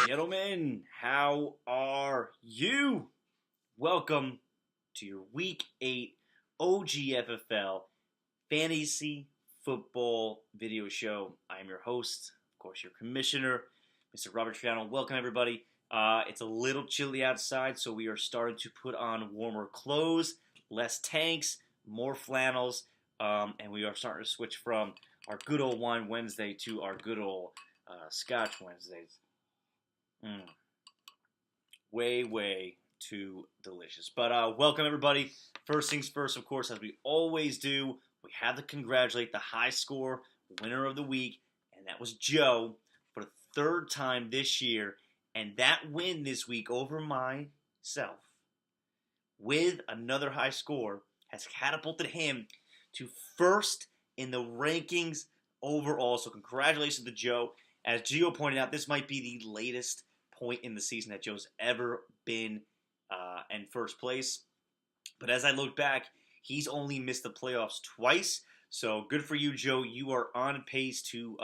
Gentlemen, how are you? Welcome to your Week 8 OGFFL Fantasy Football Video Show. I am your host, of course, your commissioner, Mr. Robert Triano. Welcome, everybody. It's a little chilly outside, so we are starting to put on warmer clothes, less tanks, more flannels, and we are starting to switch from our good old Wine Wednesday to our good old Scotch Wednesdays. Way too delicious. But welcome, everybody. First things first, of course, as we always do, we have to congratulate the high score winner of the week, and that was Joe for the third time this year. And that win this week over myself with another high score has catapulted him to first in the rankings overall. So congratulations to Joe. As Gio pointed out, this might be the latest point in the season that Joe's ever been in first place. But as I look back, he's only missed the playoffs twice. So good for you, Joe. You are on pace to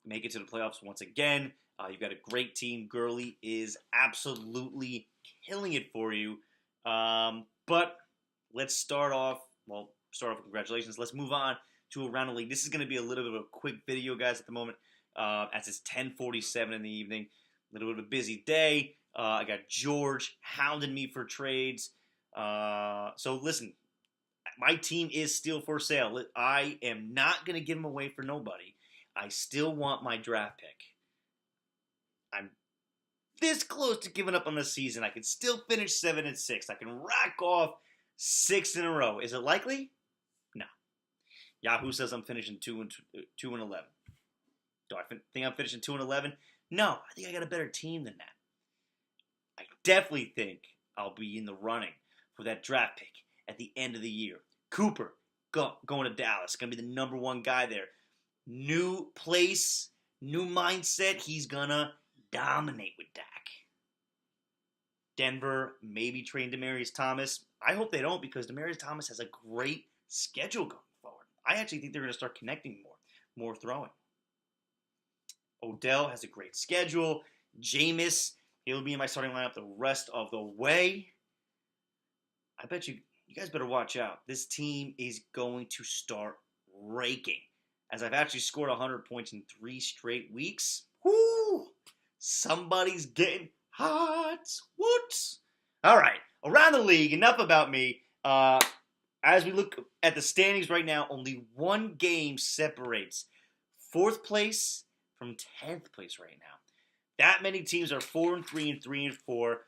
make it to the playoffs once again. You've got a great team. Gurley is absolutely killing it for you. But let's start off with congratulations. Let's move on to Around the League. This is going to be a little bit of a quick video, guys, at the moment, as it's 10:47 in the evening. A little bit of a busy day. I got George hounding me for trades. So listen, my team is still for sale. I am not going to give them away for nobody. I still want my draft pick. I'm this close to giving up on the season. I can still finish 7-6. I can rack off 6 in a row. Is it likely? No. Yahoo says I'm finishing 2-11. Do I think I'm finishing 2-11? No, I think I got a better team than that. I definitely think I'll be in the running for that draft pick at the end of the year. Cooper going to Dallas, going to be the number one guy there. New place, new mindset. He's going to dominate with Dak. Denver maybe train Demaryius Thomas. I hope they don't, because Demaryius Thomas has a great schedule going forward. I actually think they're going to start connecting more throwing. Odell has a great schedule. Jameis, he'll be in my starting lineup the rest of the way. I bet you guys better watch out. This team is going to start raking, as I've actually scored 100 points in 3 straight weeks. Woo! Somebody's getting hot. What? All right, Around the League, enough about me. As we look at the standings right now, only one game separates 4th place from 10th place right now. That many teams are 4-3 and 3-4.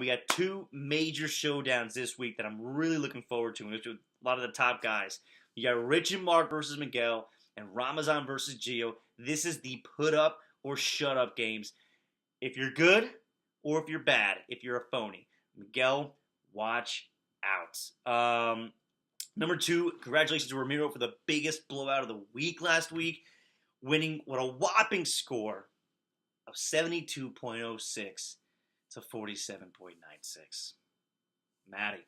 We got 2 major showdowns this week that I'm really looking forward to. With a lot of the top guys. You got Rich and Mark versus Miguel, and Ramazan versus Gio. This is the put up or shut up games. If you're good or if you're bad, if you're a phony. Miguel, watch out. Number 2, congratulations to Ramiro for the biggest blowout of the week last week, winning with a whopping score of 72.06 to 47.96. Maddie.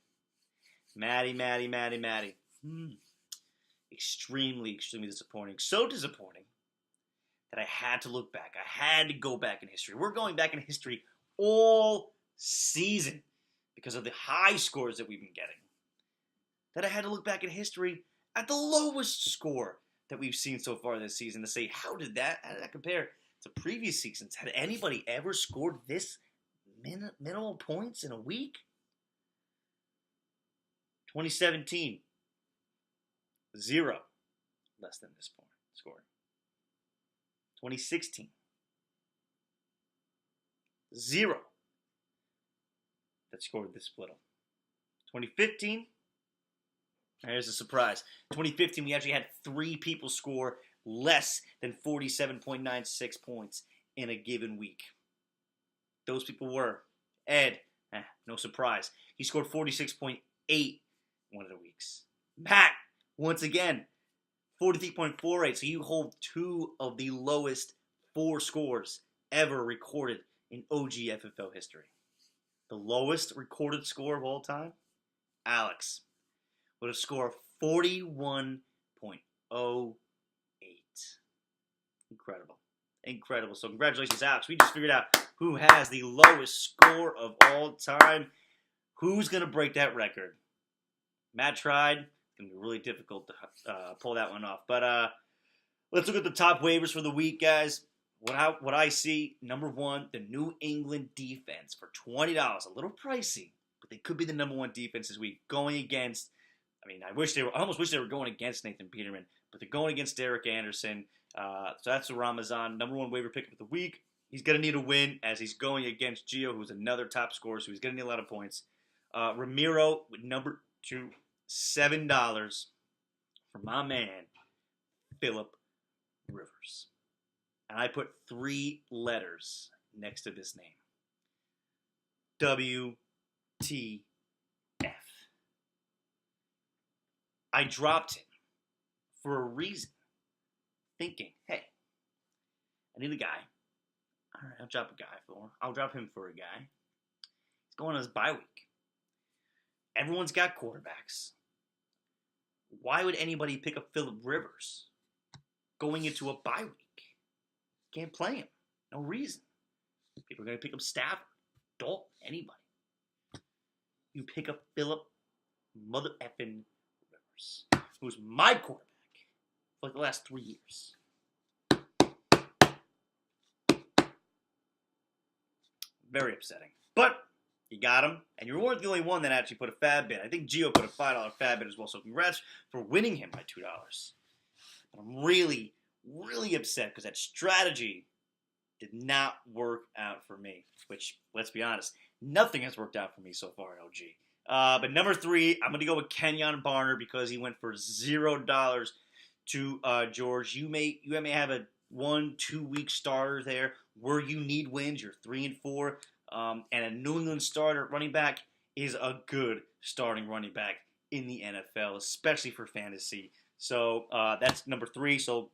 Extremely disappointing. So disappointing that I had to look back. I had to go back in history. We're going back in history all season because of the high scores that we've been getting. That I had to look back in history at the lowest score that we've seen so far this season to say, how did that compare to previous seasons? Had anybody ever scored this minimal points in a week? 2017, 0 less than this point scored. 2016, 0 that scored this little. 2015, there's a surprise. 2015, we actually had 3 people score less than 47.96 points in a given week. Those people were Ed, no surprise. He scored 46.8 one of the weeks. Matt, once again, 43.48. So you hold 2 of the lowest 4 scores ever recorded in OGFFL history. The lowest recorded score of all time, Alex, with a score of 41.08. Incredible. So congratulations, Alex. We just figured out who has the lowest score of all time. Who's going to break that record? Matt tried. It's going to be really difficult to pull that one off. But let's look at the top waivers for the week, guys. What I see, number one, the New England defense for $20. A little pricey, but they could be the number one defense this week going against. I almost wish they were going against Nathan Peterman, but they're going against Derek Anderson. So that's the Ramazan, number one waiver pick of the week. He's going to need a win as he's going against Gio, who's another top scorer, so he's going to need a lot of points. Ramiro with number two, $7 for my man, Philip Rivers. And I put 3 letters next to this name. WTF. I dropped him for a reason. Thinking, hey, I need a guy. All right, I'll drop him for a guy. He's going on his bye week. Everyone's got quarterbacks. Why would anybody pick up Philip Rivers going into a bye week? Can't play him. No reason. People are going to pick up Stafford, Dalton, anybody. You pick up Philip mother effing Rivers, who's my quarterback for like the last 3 years. Very upsetting. But you got him, and you weren't the only one that actually put a fab bid. I think Gio put a $5 fab bid as well, so congrats for winning him by $2. But I'm really upset because that strategy did not work out for me, which, let's be honest, nothing has worked out for me so far at OG. But number 3, I'm going to go with Kenyon Barner because he went for $0 to George. You may have a 1-2 week starter there where you need wins. You're 3-4, and a New England starter running back is a good starting running back in the NFL, especially for fantasy. So that's number 3. So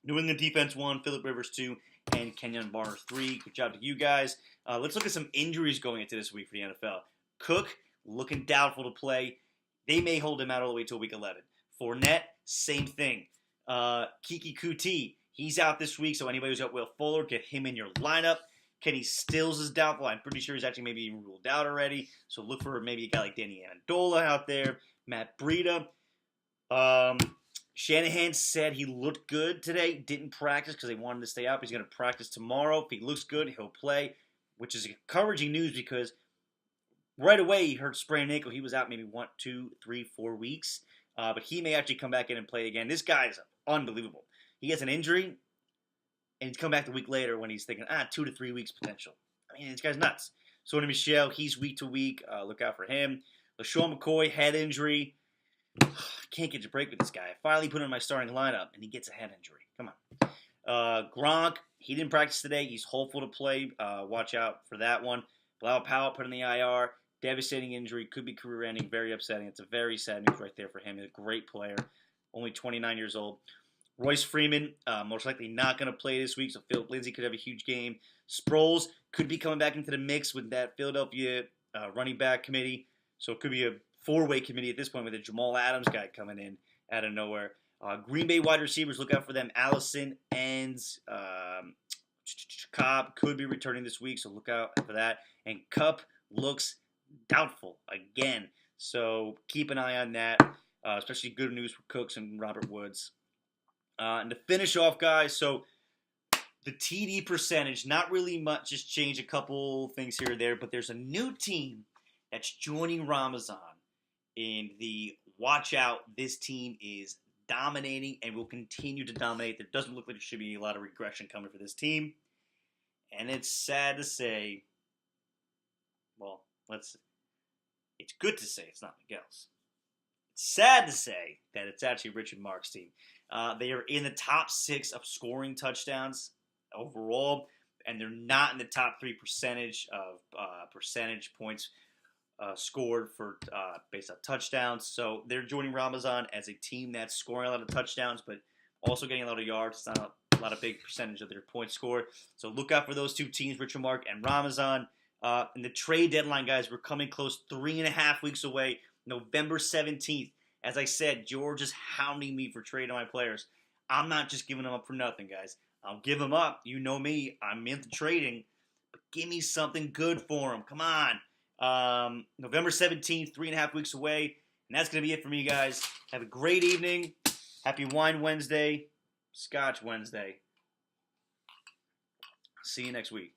New England defense 1, Philip Rivers 2, and Kenyon Barner 3. Good job to you guys. Let's look at some injuries going into this week for the NFL. Cook looking doubtful to play. They may hold him out all the way till week 11. Fournette, same thing. Kiki Kuti, he's out this week, so anybody who's got Will Fuller, get him in your lineup. Kenny Stills is doubtful. I'm pretty sure he's actually maybe even ruled out already. So look for maybe a guy like Danny Amendola out there. Matt Breida. Shanahan said he looked good today. Didn't practice because they wanted to stay out. He's going to practice tomorrow. If he looks good, he'll play, which is encouraging news because right away he heard sprained ankle. He was out maybe 1, 2, 3, 4 weeks. But he may actually come back in and play again. This guy is unbelievable. He gets an injury, and he's come back the week later when he's thinking, 2 to 3 weeks potential. I mean, this guy's nuts. Sonny Michel, he's week to week. Look out for him. LaShawn McCoy, head injury. Can't get a break with this guy. I finally put him in my starting lineup, and he gets a head injury. Come on. Gronk, he didn't practice today. He's hopeful to play. Watch out for that one. Bilal Powell put in the IR. Devastating injury. Could be career-ending. Very upsetting. It's a very sad news right there for him. He's a great player. Only 29 years old. Royce Freeman, most likely not going to play this week, so Philip Lindsay could have a huge game. Sproles could be coming back into the mix with that Philadelphia running back committee. So it could be a 4-way committee at this point with a Jamal Adams guy coming in out of nowhere. Green Bay wide receivers, look out for them. Allison and Cobb could be returning this week, so look out for that. And Kupp looks doubtful again, so keep an eye on that, especially good news for Cooks and Robert Woods. And to finish off, guys, so the TD percentage, not really much, just changed a couple things here or there, but there's a new team that's joining Ramazan in the watch out. This team is dominating and will continue to dominate. There doesn't look like there should be a lot of regression coming for this team. And it's sad to say, well, it's good to say it's not Miguel's. It's sad to say that it's actually Rich and Mark's team. They are in the top 6 of scoring touchdowns overall, and they're not in the top 3 percentage of percentage points scored for based on touchdowns. So they're joining Ramazan as a team that's scoring a lot of touchdowns, but also getting a lot of yards. It's not a lot of big percentage of their points scored. So look out for those 2 teams, Richard Mark and Ramazan. And the trade deadline, guys, we're coming close, 3.5 weeks away, November 17th. As I said, George is hounding me for trading my players. I'm not just giving them up for nothing, guys. I'll give them up. You know me. I'm into trading. But Give me something good for them. Come on. November 17th, 3.5 weeks away. And that's going to be it for me, guys. Have a great evening. Happy Wine Wednesday. Scotch Wednesday. See you next week.